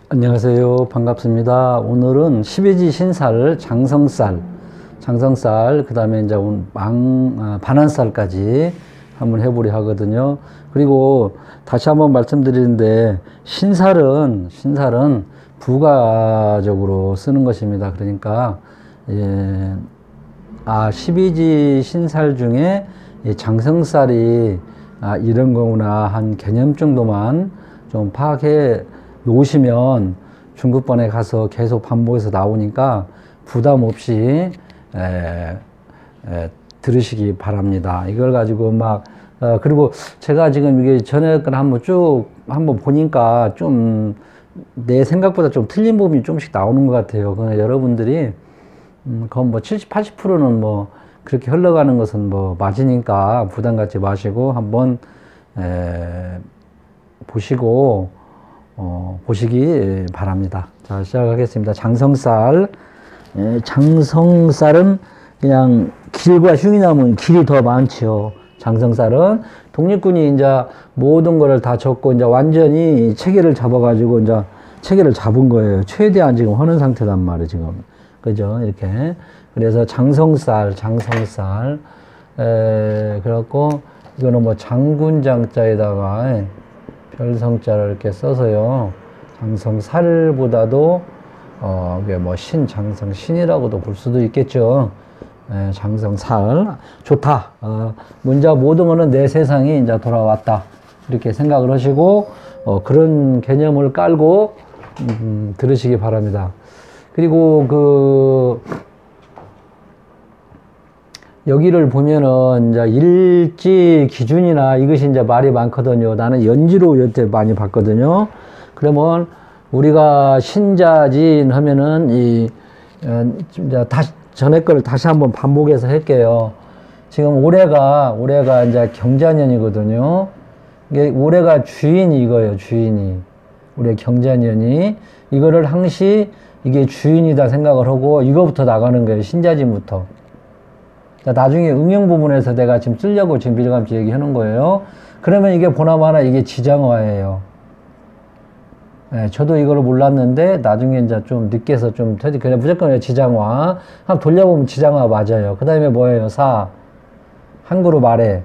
안녕하세요. 반갑습니다. 오늘은 12지 신살, 장성살, 그 다음에 이제 반환살까지 한번 해보려 하거든요. 그리고 다시 한번 말씀드리는데, 신살은 부가적으로 쓰는 것입니다. 그러니까, 12지 신살 중에 장성살이 이런 거구나 한 개념 정도만 좀 파악해 놓으시면 중급반에 가서 계속 반복해서 나오니까 부담 없이 들으시기 바랍니다. 이걸 가지고 그리고 제가 지금 이게 전에 걸 한번 보니까 좀 내 생각보다 좀 틀린 부분이 조금씩 나오는 것 같아요. 그러나 여러분들이 그건 70, 80%는 그렇게 흘러가는 것은 맞으니까 부담 갖지 마시고 한번 보시기 바랍니다. 자, 시작하겠습니다. 장성살은 그냥 길과 흉이 나면 길이 더 많죠. 장성살은 독립군이 이제 모든 거를 다 적고 이제 완전히 체계를 잡아가지고 이제 체계를 잡은 거예요. 최대한 지금 하는 상태단 말이에요, 지금. 그죠? 이렇게. 그래서 장성살. 그래갖고 이거는 장군장자에다가 별성자를 이렇게 써서요. 장성살보다도 이게 장성신이라고도 볼 수도 있겠죠. 장성살 좋다. 문자 모든 거는 내 세상이 이제 돌아왔다. 이렇게 생각을 하시고 그런 개념을 깔고 들으시기 바랍니다. 그리고 여기를 보면은 이제 일지 기준이나 이것이 이제 말이 많거든요. 나는 연지로 여태 많이 봤거든요. 그러면 우리가 신자진 하면은 이제 전에 거를 다시 한번 반복해서 할게요. 지금 올해가 이제 경자년이거든요. 이게 올해가 주인이 이거예요. 주인이. 올해 경자년이 이거를 항시 이게 주인이다 생각을 하고 이거부터 나가는 거예요. 신자진부터. 나중에 응용 부분에서 내가 지금 쓰려고 지금 밀감지 얘기하는 거예요. 그러면 이게 보나마나 이게 지장화예요. 저도 이걸 몰랐는데 나중에 이제 좀 늦게서 그래 무조건 지장화. 한번 돌려보면 지장화 맞아요. 그 다음에 뭐예요? 한 그룹 아래.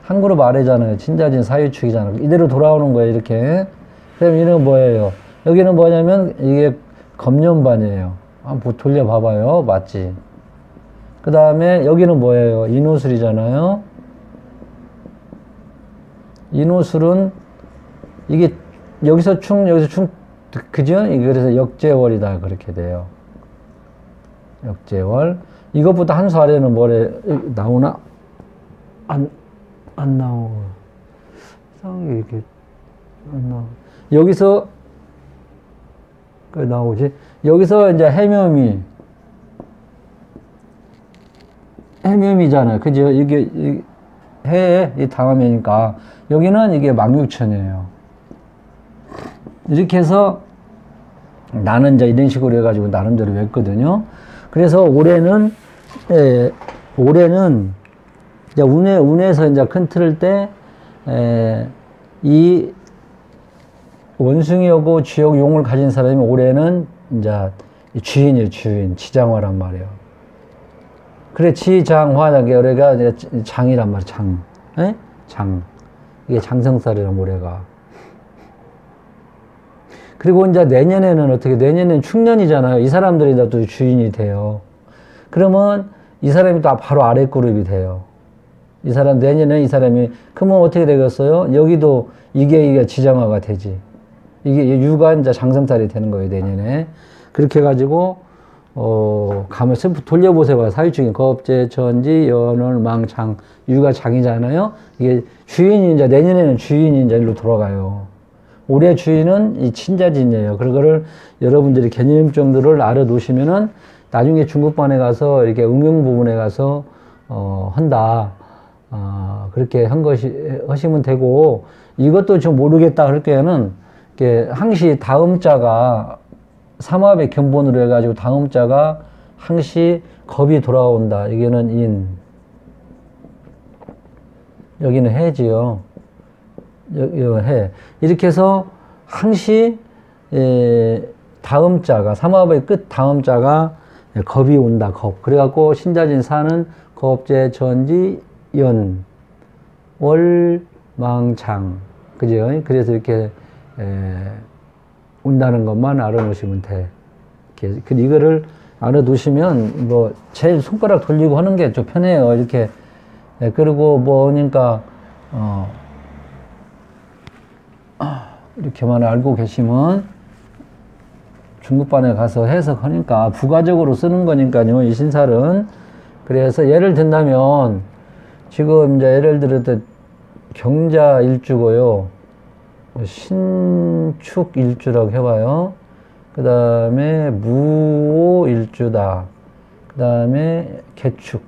한 그룹 아래잖아요. 친자진 사유축이잖아요. 이대로 돌아오는 거예요. 이렇게. 그럼 이는 뭐예요? 여기는 뭐냐면 이게 검년반이에요. 한번 돌려봐봐요. 맞지? 그 다음에 여기는 뭐예요? 인호술이잖아요. 인호술은 이게 여기서 충 그죠? 그래서 역재월이다 그렇게 돼요. 역재월. 이것보다 한 수 아래는 뭐래 나오나? 안 나오고 이상하게 이렇게 안 나오고 여기서 나오지. 여기서 이제 해묘미잖아요. 그죠? 이게 이 다음이니까 여기는 이게 망육천이에요. 이렇게 해서 나는 이제 이런 식으로 해가지고 나름대로 했거든요. 그래서 올해는 이제 운에서 이제 큰 틀을 때 이 원숭이하고 쥐하고 용을 가진 사람이 올해는 이제 주인이에요. 주인. 지장화란 말이에요. 그래, 지장화, 올해가 장이란 말이에요. 장. 이게 장성살이란 올해가. 그리고 이제 내년에는 충년이잖아요. 이 사람들이 다 또 주인이 돼요. 그러면 이 사람이 또 바로 아래 그룹이 돼요. 내년에 이 사람이, 그러면 어떻게 되겠어요? 여기도 이게 지장화가 되지. 이게 유가 이제 장성살이 되는 거예요, 내년에. 그렇게 해가지고, 가면 돌려보세요. 사유축인 겁재, 천지, 연월, 망장, 유가 장이잖아요. 이게 주인이 이제 내년에는 주인이 이제 일로 돌아가요. 올해 주인은 이 친자진이에요. 그거를 여러분들이 개념 정도를 알아놓으시면은 나중에 중급반에 가서 이렇게 응용 부분에 가서 한다. 그렇게 하시면 되고, 이것도 좀 모르겠다 할 때는 이렇게 항시 다음 자가 삼합의 견본으로 해가지고 다음 자가 항시 겁이 돌아온다. 이게는 인. 여기는 해지요. 해. 이렇게 해서 항시 다음 자가 삼화의 끝 다음 자가 겁이 온다. 겁. 그래갖고 신자진 사는 겁재 천지 연 월망장 그죠? 그래서 이렇게 온다는 것만 알아놓으시면 돼. 이거를 알아두시면 뭐 제일 손가락 돌리고 하는 게 좀 편해요. 이렇게 그리고 뭐니까 이렇게만 알고 계시면 중급반에 가서 해석하니까 부가적으로 쓰는 거니까요. 이 신살은. 그래서 예를 든다면 지금 이제 예를 들을 때 경자 일주고요. 신축 일주라고 해봐요. 그 다음에 무오 일주다. 그 다음에 개축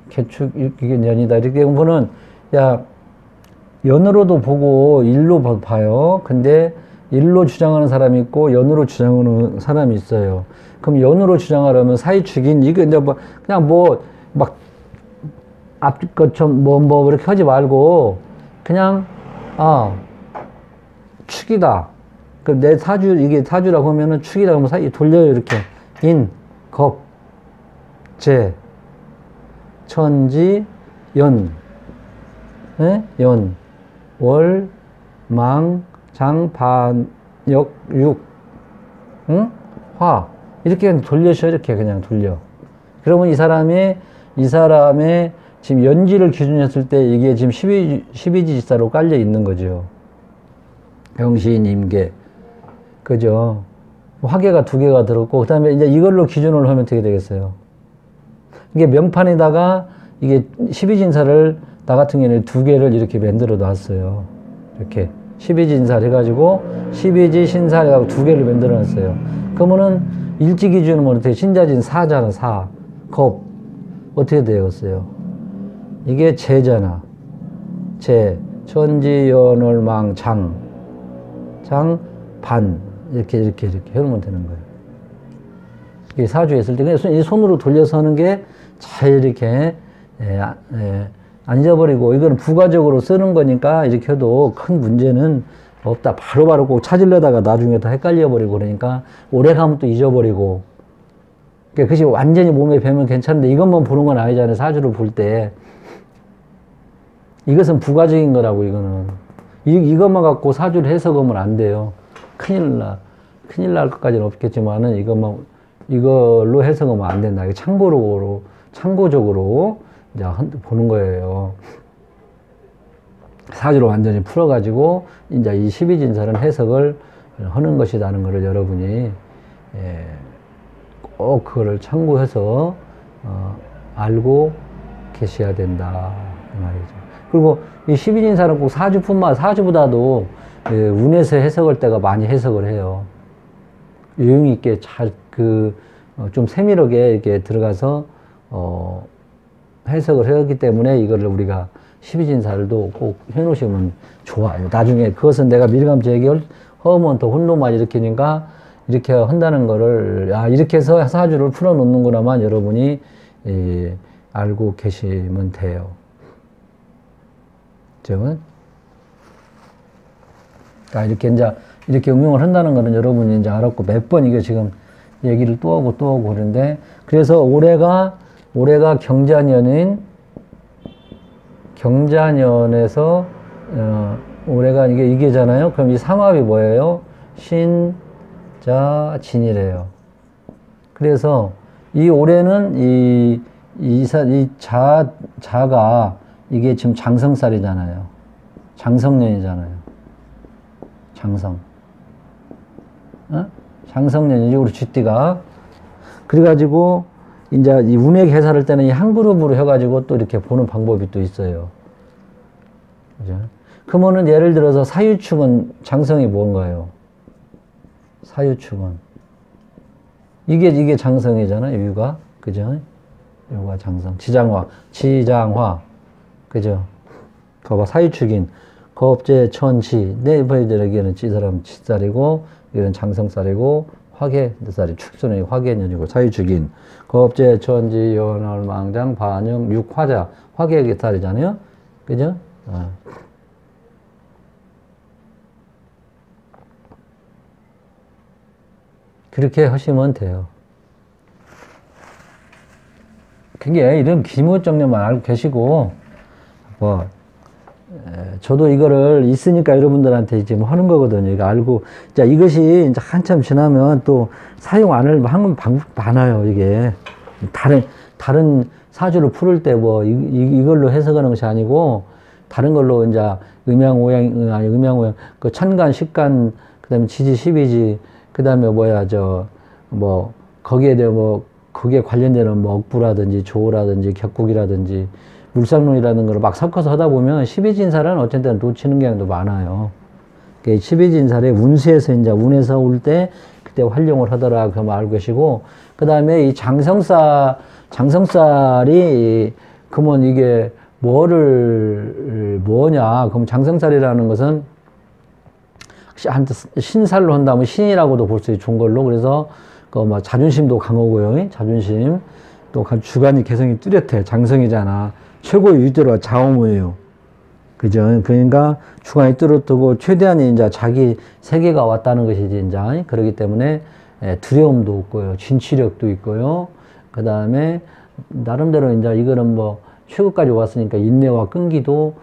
이게 년이다. 이렇게 보면 야 연으로도 보고 일로 봐요. 근데 일로 주장하는 사람이 있고 연으로 주장하는 사람이 있어요. 그럼 연으로 주장하려면 사이축인 이게 이제 뭐 그냥 뭐 막 앞 것처럼 뭐 이렇게 하지 말고 그냥 축이다. 그럼 내 사주 이게 사주라고 하면은 축이다 그러면 사이 돌려요. 이렇게 인, 겁, 재, 천지, 연, 연, 월, 망, 장, 반, 역, 육, 응? 화. 이렇게 돌려서 이렇게 그냥 돌려. 그러면 이 사람의 지금 연지를 기준으로 했을 때 이게 지금 12지지사로 깔려 있는 거죠. 병신, 임계. 그죠? 화계가 2개가 들었고, 그 다음에 이제 이걸로 기준으로 하면 어떻게 되겠어요? 이게 명판에다가 이게 12진사를 나 같은 경우에는 2개를 이렇게 만들어 놨어요. 이렇게. 12진사를 해가지고 12지 신사를 해가지고 2개를 만들어 놨어요. 그러면은 일지 기준은 뭐 어떻게 신자진 사잖아, 사. 겁. 어떻게 되었어요? 이게 재잖아. 재. 천지, 연월망, 장. 장, 반. 이렇게 해놓으면 되는 거예요. 이게 사주에 있을 때, 그냥 손으로 돌려서 하는 게 잘 이렇게, 안 잊어버리고, 이거는 부가적으로 쓰는 거니까 이렇게 해도 큰 문제는 없다. 바로바로 꼭 찾으려다가 나중에 다 헷갈려버리고 그러니까 오래 가면 또 잊어버리고. 그것이 완전히 몸에 배면 괜찮은데 이것만 보는 건 아니잖아요. 사주를 볼 때. 이것은 부가적인 거라고, 이거는. 이것만 갖고 사주를 해석하면 안 돼요. 큰일 날 것까지는 없겠지만은 이걸로 해석하면 안 된다. 이게 참고적으로 이제 보는 거예요. 사주를 완전히 풀어가지고 이제 이 12진사는 해석을 하는 것이라는 것을 여러분이 꼭 그거를 참고해서 알고 계셔야 된다 이 말이죠. 그리고 이 12진사는 꼭 사주보다도 운에서 해석할 때가 많이 해석을 해요. 유용 있게 잘 좀 세밀하게 이렇게 들어가서 해석을 하기 때문에 이거를 우리가 12진사를도 꼭 해놓으시면 좋아요. 나중에 그것은 내가 밀감지 얘기하면 더 혼돈만 일으키니까 이렇게 한다는 거를 이렇게 해서 사주를 풀어놓는구나만 여러분이 알고 계시면 돼요. 그죠? 이렇게 응용을 한다는 거는 여러분이 이제 알았고 몇 번 이게 지금 얘기를 또 하고 그러는데 그래서 올해가 경자년에서 올해가 이게잖아요. 그럼 이 삼합이 뭐예요? 신, 자, 진이래요. 그래서 이 올해는 자가 이게 지금 장성살이잖아요. 장성년이잖아요. 장성. 장성년이지, 우리 쥐띠가. 그래가지고, 이제 이 운액 해설할 때는 이 한 그룹으로 해가지고 또 이렇게 보는 방법이 또 있어요. 그죠? 그러면은 예를 들어서 사유축은 장성이 뭔가요? 사유축은. 이게 장성이잖아요, 유가. 그죠? 유가 장성. 지장화. 그죠? 거봐, 사유축인. 겁재, 천지. 보여드리기에는 찌사람 칫살이고, 이런 장성살이고, 화계살이 축선이 화계년이고, 사유축인. 겁재, 천지, 연월, 망장, 반영, 육화자. 화계살이잖아요? 그죠? 그렇게 하시면 돼요. 그게 이런 기본정리만 알고 계시고, 뭐, 저도 이거를 있으니까 여러분들한테 이제 뭐 하는 거거든요. 이거 알고. 자, 이것이 이제 한참 지나면 또 사용 안 하는 방법 많아요, 이게. 다른 사주를 풀을 때 뭐, 이걸로 해석하는 것이 아니고, 다른 걸로 이제 음양오양, 그 천간, 식간, 그 다음에 지지, 십이지, 그 다음에 거기에 대해 거기에 관련되는 뭐 억부라든지 조라든지 격국이라든지 물상론이라는 걸 막 섞어서 하다 보면 12진사는 어쨌든 놓치는 경우도 많아요. 12진사의 운세에서 이제 운에서 올 때 그때 활용을 하더라 그럼 알고 계시고, 그 다음에 이 장성살이 그러면 이게 뭐냐? 그럼 장성살이라는 것은 신살로 한다면 신이라고도 볼 수 있는 좋은 걸로. 그래서 뭐 자존심도 강하고요. 자존심. 또 주관이 개성이 뚜렷해. 장성이잖아. 최고의 유대로 자오무예요. 그죠? 그러니까 주관이 뚜렷하고 최대한의 이제 자기 세계가 왔다는 것이지, 이제. 그렇기 때문에 두려움도 없고요. 진취력도 있고요. 그 다음에 나름대로 이제 이거는 뭐 최고까지 왔으니까 인내와 끈기도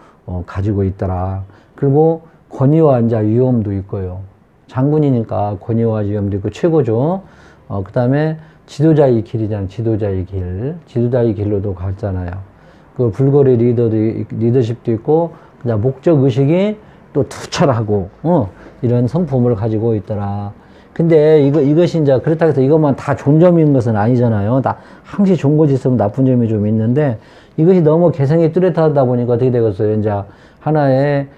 가지고 있더라. 그리고 권위와 이제 위엄도 있고요. 장군이니까 권위와 위엄도 있고 최고죠. 그 다음에 지도자의 길이잖아요. 지도자의 길. 지도자의 길로도 갔잖아요. 그 불거리 리더십도 있고, 그다음 목적 의식이 또 투철하고, 이런 성품을 가지고 있더라. 근데 이것이 이제 그렇다고 해서 이것만 다 좋은 점인 것은 아니잖아요. 다 항시 좋은 것이 있으면 나쁜 점이 좀 있는데, 이것이 너무 개성이 뚜렷하다 보니까 어떻게 되겠어요? 이제 하나의,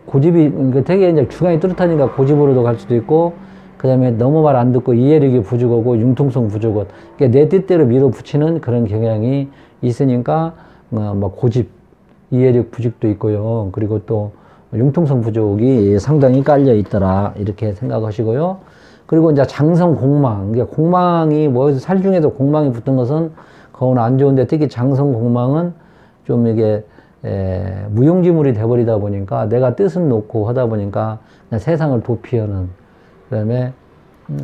고집이, 그러니까 되게 이제 주관이 뚜렷하니까 고집으로도 갈 수도 있고, 그 다음에 너무 말 안 듣고 이해력이 부족하고 융통성 부족하고, 그러니까 내 뜻대로 밀어붙이는 그런 경향이 있으니까, 뭐 고집, 이해력 부족도 있고요. 그리고 또 융통성 부족이 상당히 깔려 있더라. 이렇게 생각하시고요. 그리고 이제 장성 공망. 그러니까 공망이 살 중에도 공망이 붙은 것은 그건 안 좋은데, 특히 장성 공망은 좀 이게 무용지물이 돼버리다 보니까 내가 뜻은 놓고 하다 보니까 그냥 세상을 도피하는, 그 다음에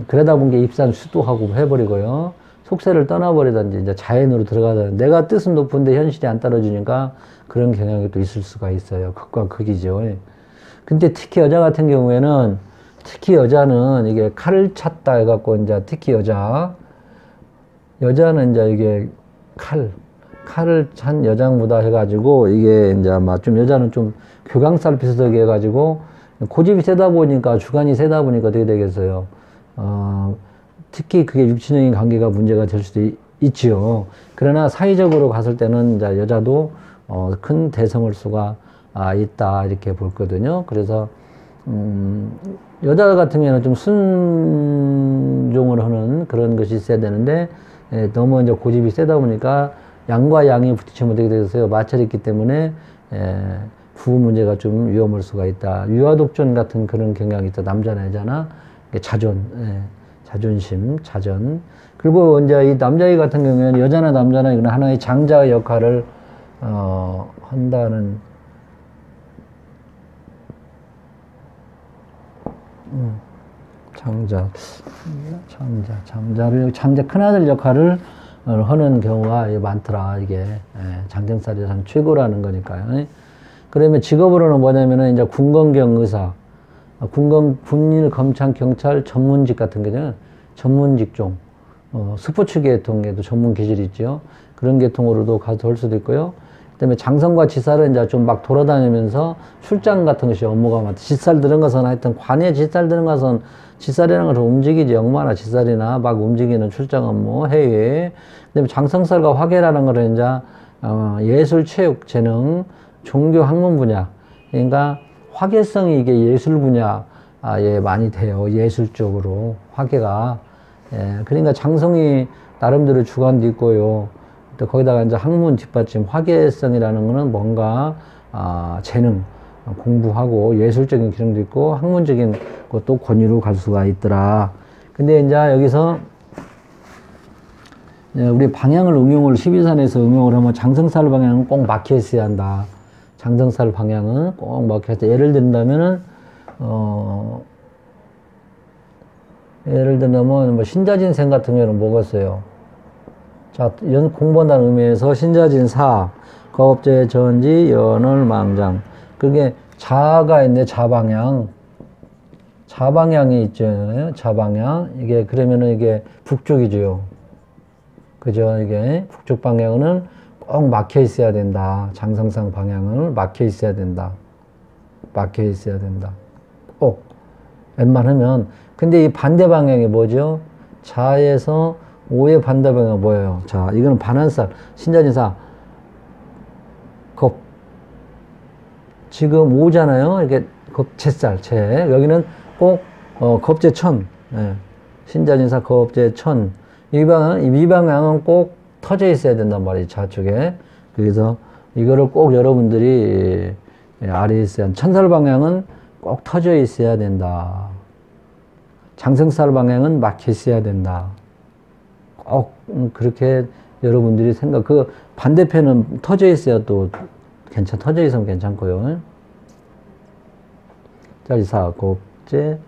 그러다 보니까 입산수도하고 해버리고요. 속세를 떠나버리든지 이제 자연으로 들어가다, 내가 뜻은 높은데 현실이 안 따라주니까 그런 경향이 또 있을 수가 있어요. 극과 극이죠. 근데 특히 여자 같은 경우에는, 특히 여자는 이게 칼을 찾다 해갖고 이제 특히 여자는 이제 이게 칼을 찬 여장보다 해가지고, 이게 이제 아마 좀 여자는 좀 교강살 비슷하게 해가지고, 고집이 세다 보니까, 주관이 세다 보니까 어떻게 되겠어요? 특히 그게 육친적인 관계가 문제가 될 수도 있지요. 그러나 사회적으로 갔을 때는 이제 여자도 큰 대성을 수가 있다, 이렇게 볼거든요. 그래서, 여자 같은 경우에는 좀 순종을 하는 그런 것이 있어야 되는데, 너무 이제 고집이 세다 보니까 양과 양이 부딪히면 어떻게 되겠어요? 마찰이 있기 때문에 부부 문제가 좀 위험할 수가 있다. 유아독존 같은 그런 경향이 있다. 남자나 여자나 자존심, 자전. 그리고 이제 이 남자애 같은 경우에는 여자나 남자나 이건 하나의 장자의 역할을 한다는, 장자 큰아들 역할을 하는 경우가 하더라. 이게 장정살이란 최고라는 거니까요. 그러면 직업으로는 뭐냐면은 이제 군검경 의사, 군인, 검찰, 경찰 전문직 같은 게는 전문 직종, 스포츠 계통에도 전문 기질이 있죠. 그런 계통으로도 가서 할 수도 있고요. 그다음에 장성과 지살은 이제 좀 막 돌아다니면서 출장 같은 것이 업무가 많다. 지살 들은 것은 하여튼 관에 지살 들은 것은 지살이라는 것을 움직이지, 영마나 지살이나 막 움직이는 출장 업무, 해외. 그다음에 장성살과 화계라는 것은 이제 예술, 체육, 재능, 종교, 학문 분야. 그러니까 화계성이 이게 예술 분야에 많이 돼요. 예술 쪽으로 화계가. 그러니까 장성이 나름대로 주관도 있고요. 또 거기다가 이제 학문 뒷받침, 화계성이라는 거는 뭔가 재능, 공부하고 예술적인 기능도 있고 학문적인 것도 권위로 갈 수가 있더라. 근데 이제 여기서 우리 방향을 응용을 12산에서 응용을 하면 장성살 방향은 꼭 막혀 있어야 한다. 장성살 방향은 꼭 막혀 있다. 예를 든다면은 예를 들면 뭐 신자진생 같은 경우는 뭐가 써요? 자, 공부한다는 의미에서 신자진사, 거업제 전지 연월망장. 그게 자가 있네, 자방향. 자방향이 있잖아요. 자방향. 이게 그러면은 이게 북쪽이죠. 그죠? 이게 북쪽 방향은 꼭 막혀 있어야 된다. 장성상 방향은 막혀 있어야 된다. 막혀 있어야 된다. 꼭. 웬만하면. 근데 이 반대 방향이 뭐죠? 자에서 오의 반대 방향은 뭐예요? 자, 이거는 반환살. 신자진사. 겁. 지금 오잖아요. 이게 겁제살, 제. 여기는 꼭, 겁제천. 예. 신자진사 겁제천. 이 방향은 꼭 터져 있어야 된단 말이에요. 좌측에. 그래서 이거를 꼭 여러분들이 아래에 있어야, 천살 방향은 꼭 터져 있어야 된다. 장생살 방향은 막혀 있어야 된다. 꼭 그렇게 여러분들이 그 반대편은 터져 있어야 또 터져 있으면 괜찮고요. 자리사, 겁제,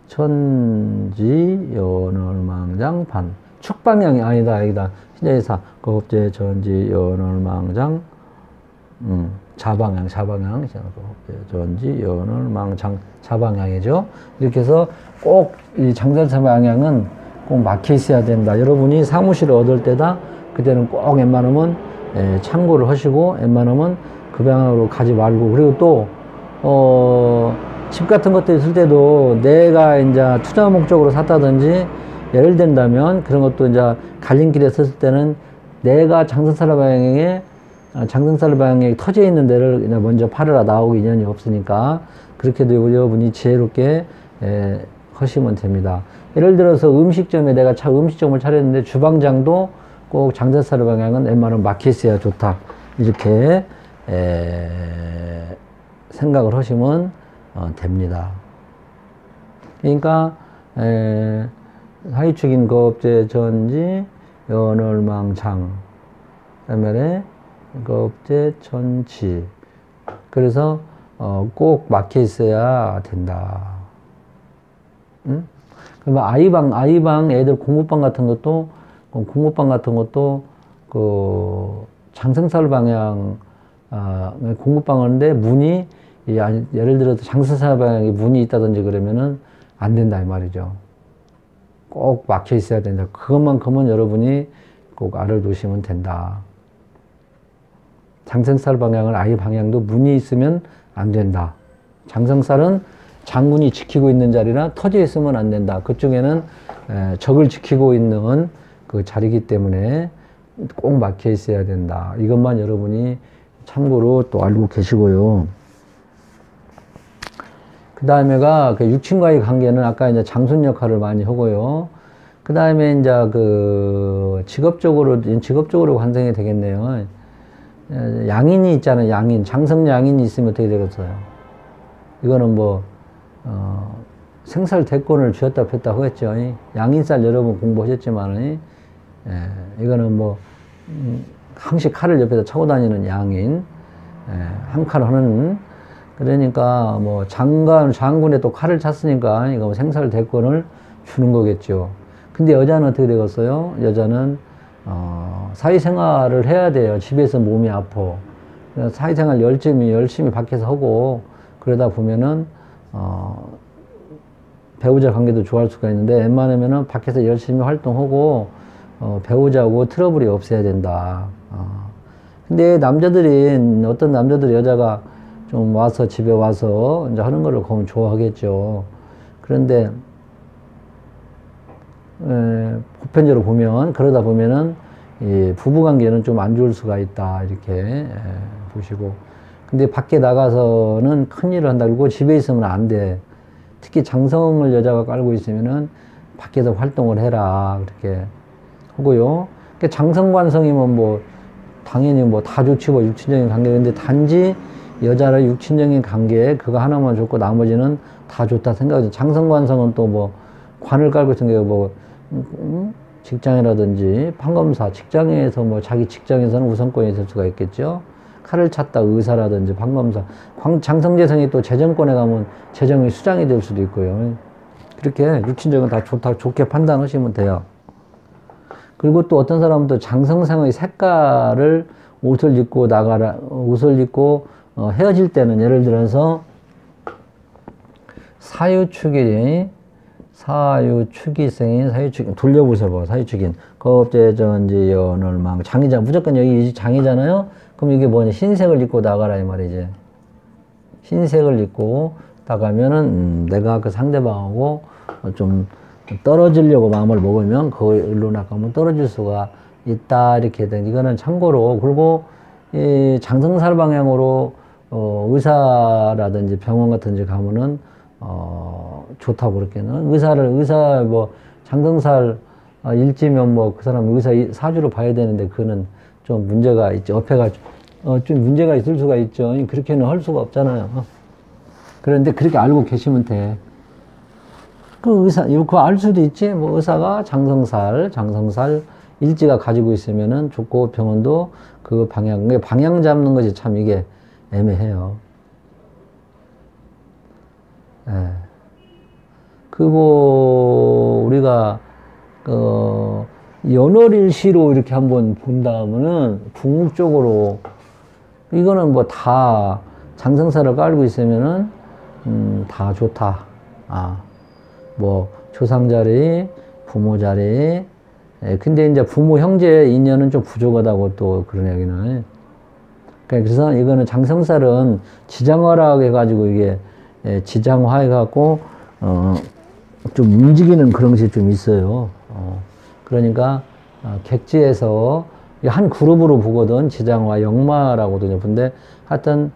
천지, 연월망장, 반. 축방향이 아니다, 여기다. 신자지사, 겁제, 천지, 연월망장, 자방향, 전지, 연월망장, 자방향이죠. 이렇게 해서 꼭 이 장생살 방향은 꼭 막혀 있어야 된다. 여러분이 사무실을 얻을 때다, 그때는 꼭 웬만하면 참고를 하시고, 웬만하면 그 방향으로 가지 말고, 그리고 또, 집 같은 것도 있을 때도 내가 이제 투자 목적으로 샀다든지, 예를 든다면 그런 것도 이제 갈림길에 섰을 때는 내가 장생살 방향에 터져 있는 데를 그냥 먼저 팔으라 나오고 인연이 없으니까 그렇게도 여러분이 지혜롭게 하시면 됩니다. 예를 들어서 음식점에 내가 음식점을 차렸는데 주방장도 꼭 장생살 방향은 웬만하면 막혀 있어야 좋다. 이렇게 생각을 하시면 됩니다. 그러니까 하위축인 겁제 전지 연월망장 그다음에 겁제 천지. 그래서 꼭 막혀 있어야 된다. 응? 그러면 아이방 애들 공부방 같은 것도 그 장생살 방향 공부방 하는데 문이 예를 들어서 장생살 방향에 문이 있다든지 그러면은 안 된다 이 말이죠. 꼭 막혀 있어야 된다. 그것만큼은 여러분이 꼭 알아두시면 된다. 장생살 방향은 아이 방향도 문이 있으면 안 된다. 장생살은 장군이 지키고 있는 자리라 터져 있으면 안 된다. 그쪽에는 적을 지키고 있는 그 자리이기 때문에 꼭 막혀 있어야 된다. 이것만 여러분이 참고로 또 알고 계시고요. 그 다음에가 그 육친과의 관계는 아까 이제 장손 역할을 많이 하고요. 그 다음에 이제 그 직업적으로 관생이 되겠네요. 양인이 있잖아요. 양인. 장성 양인이 있으면 어떻게 되겠어요? 이거는 뭐, 생살 대권을 쥐었다 폈다 하겠죠. 양인살 여러분 공부하셨지만, 이거는 뭐, 항시 칼을 옆에다 차고 다니는 양인, 한 칼 하는, 그러니까 뭐, 장군에 또 칼을 찼으니까, 이거 뭐 생살 대권을 주는 거겠죠. 근데 여자는 어떻게 되겠어요? 여자는, 사회생활을 해야 돼요. 집에서 몸이 아파. 사회생활 열심히 밖에서 하고, 그러다 보면은, 배우자 관계도 좋아할 수가 있는데, 웬만하면은 밖에서 열심히 활동하고, 배우자하고 트러블이 없어야 된다. 근데 어떤 남자들이 여자가 좀 집에 와서 이제 하는 거를 보면 좋아하겠죠. 그런데, 보편적으로 보면, 그러다 보면은, 이 부부관계는 좀 안 좋을 수가 있다. 이렇게 보시고. 근데 밖에 나가서는 큰일을 한다. 그리고 집에 있으면 안 돼. 특히 장성을 여자가 깔고 있으면은 밖에서 활동을 해라. 그렇게 하고요. 그러니까 장성관성이면 뭐, 당연히 뭐 다 좋지 뭐 육친적인 관계인데 단지 여자의 육친적인 관계 그거 하나만 좋고 나머지는 다 좋다 생각하죠. 장성관성은 또 뭐 관을 깔고 있는 게 뭐 직장이라든지 판검사 직장에서 뭐 자기 직장에서는 우선권이 있을 수가 있겠죠. 칼을 찼다 의사라든지 판검사 장성재성이 또 재정권에 가면 재정이 수장이 될 수도 있고요. 그렇게 육친적은 다 좋게 판단하시면 돼요. 그리고 또 어떤 사람은 또 장성상의 색깔을 옷을 입고 헤어질 때는 예를 들어서 사유축일이 사유축이생인 사유축인 돌려보세요. 사유축인 거업제전지 연월망 장이잖아. 무조건 여기 장이잖아요. 그럼 이게 뭐냐 흰색을 입고 나가라 이 말이지. 흰색을 입고 나가면은 내가 그 상대방하고 좀 떨어지려고 마음을 먹으면 그걸로 나가면 떨어질 수가 있다 이렇게 된 이거는 참고로. 그리고 이 장성살 방향으로 의사라든지 병원 같은 데 가면은 좋다고 그렇게는 의사 뭐 장성살 일지면 뭐 그 사람 의사 사주로 봐야 되는데 그거는 좀 문제가 있죠. 옆에가 좀 문제가 있을 수가 있죠. 그렇게는 할 수가 없잖아요. 그런데 그렇게 알고 계시면 돼. 그 의사 그거 알 수도 있지. 뭐 의사가 장성살 일지가 가지고 있으면은 좋고 병원도 그 방향 잡는 것이 참 이게 애매해요. 예. 그리고 우리가 연월일시로 이렇게 한번 본다면은 궁극적으로 이거는 뭐 다 장성살을 깔고 있으면은 다 좋다. 뭐 조상 자리, 부모 자리. 근데 이제 부모 형제 인연은 좀 부족하다고 또 그런 얘기는. 그래서 이거는 장성살은 지장화라고 해가지고 이게 지장화 해갖고 좀 움직이는 그런 것이 좀 있어요. 그러니까 객지에서 한 그룹으로 보거든. 지장화, 역마라고도. 근데 하여튼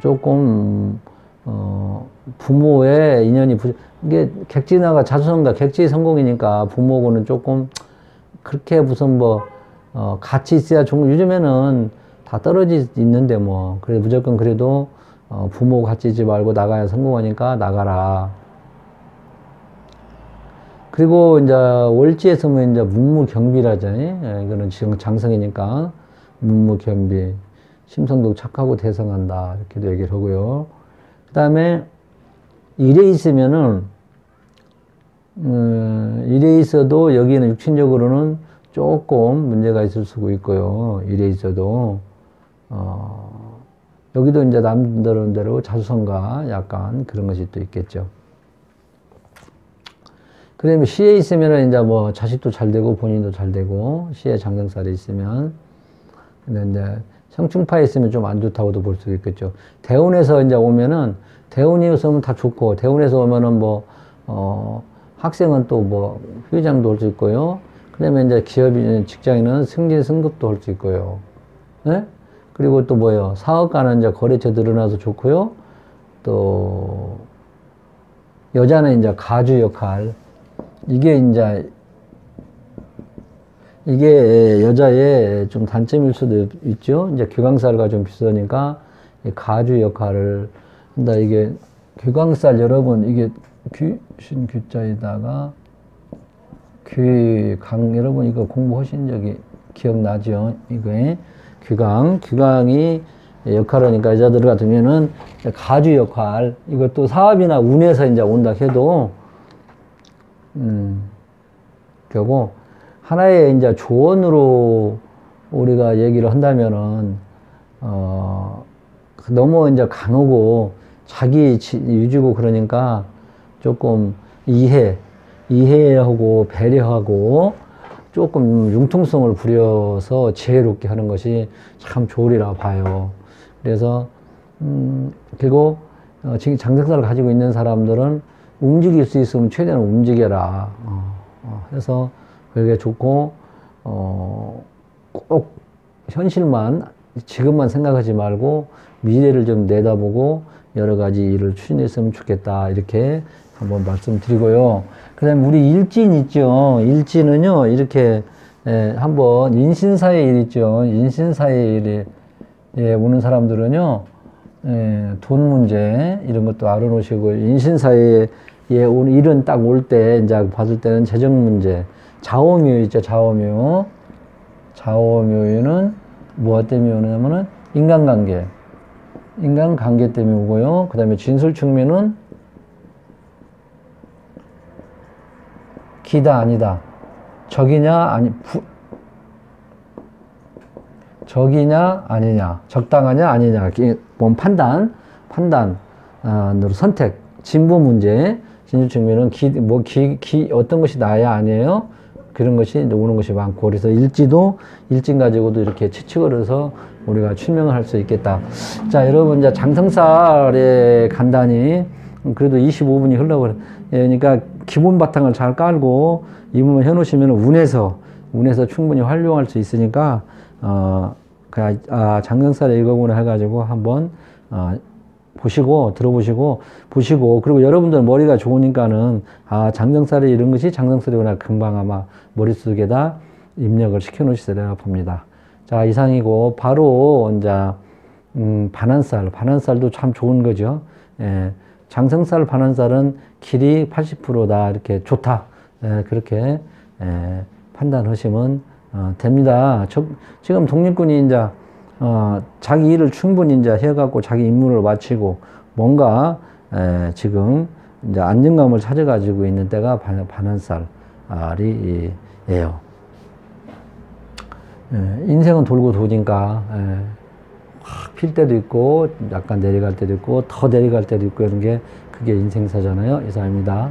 조금 부모의 인연이 이게 객지나가 자수성가 객지 성공이니까 부모하고는 조금 그렇게 무슨 뭐 같이 있어야 좋은 요즘에는 다 떨어져 있는데 뭐 그래 무조건 그래도 부모 같이 있지 말고 나가야 성공하니까 나가라. 그리고 이제 월지에서 뭐 이제 문무경비라죠. 이거는 지금 장성이니까 문무경비 심성도 착하고 대성한다 이렇게도 얘기를 하고요. 그 다음에 일에 있으면은 일에 있어도 여기는 육친적으로는 조금 문제가 있을 수가 있고요. 일에 있어도 여기도 이제 남들대로 자수성가 약간 그런 것이 또 있겠죠. 그다음에 시에 있으면은 이제 뭐 자식도 잘 되고 본인도 잘 되고 시에 장성살이 있으면. 근데 이제 성충파에 있으면 좀 안 좋다고도 볼 수 있겠죠. 대운에서 이제 오면은 대운에서 오면 다 좋고 대운에서 오면은 뭐 학생은 또 뭐 회장도 할 수 있고요. 그다음에 이제 기업인 직장인은 승진 승급도 할 수 있고요. 네? 그리고 또 뭐요? 사업가는 이제 거래처 늘어나서 좋고요. 또 여자는 이제 가주 역할. 이게 여자의 좀 단점일 수도 있죠. 이제 귀광살과 좀 비슷하니까 가주 역할을 한다. 이게 귀광살 여러분 이게 귀신 귀자에다가 귀강 여러분 이거 공부하신 적이 기억나죠? 이거에 귀광이 역할하니까 여자들 같으면은 가주 역할 이것도 사업이나 운에서 이제 온다 해도 결국 하나의 이제 조언으로 우리가 얘기를 한다면은 너무 이제 강하고 자기 유지고 그러니까 조금 이해하고 배려하고 조금 융통성을 부려서 지혜롭게 하는 것이 참 좋으리라 봐요. 그래서 그리고 지금 장생사를 가지고 있는 사람들은 움직일 수 있으면 최대한 움직여라. 해서 그게 좋고 꼭 현실만 지금만 생각하지 말고 미래를 좀 내다보고 여러 가지 일을 추진했으면 좋겠다 이렇게 한번 말씀드리고요. 그 다음에 우리 일진 있죠. 일진은요 이렇게 한번 인신사의 일 있죠. 인신사의 일에 오는 사람들은요 돈 문제 이런 것도 알아놓으시고 인신사의 오는 일은 딱 올 때 이제 봤을 때는 재정 문제 자오묘 있죠. 자오묘는 무엇 때문에 오냐면은 인간관계 때문에 오고요. 그 다음에 진술축묘는 기다 아니다. 적이냐 아니 적이냐 아니냐, 적당하냐 아니냐, 뭔 판단으로 선택, 진보 문제, 진보 측면은 어떤 것이 나야 아니에요? 그런 것이 오는 것이 많고, 그래서 일진 가지고도 이렇게 추측을 해서 우리가 출명을 할 수 있겠다. 자, 여러분, 이제 장성살에 간단히, 그래도 25분이 흘러버려. 그러니까 기본 바탕을 잘 깔고 이 부분 해놓으시면 운에서 충분히 활용할 수 있으니까, 장성살의 일거구나 해가지고 한번, 들어보시고, 그리고 여러분들 머리가 좋으니까는, 장성살이 이런 것이 장성살이구나 금방 아마 머릿속에다 입력을 시켜 놓으시리라 봅니다. 자, 이상이고, 바로, 이제, 반환살도 참 좋은 거죠. 예, 장성살, 반환살은 길이 80%다, 이렇게 좋다. 예, 그렇게, 판단하시면, 됩니다. 지금 독립군이 이제, 자기 일을 충분히 이제 해갖고 자기 임무를 마치고 뭔가, 지금 이제 안정감을 찾아가지고 있는 때가 반환살이에요. 인생은 돌고 도니까, 확 필 때도 있고, 약간 내려갈 때도 있고, 더 내려갈 때도 있고, 이런 게 그게 인생사잖아요. 이상입니다.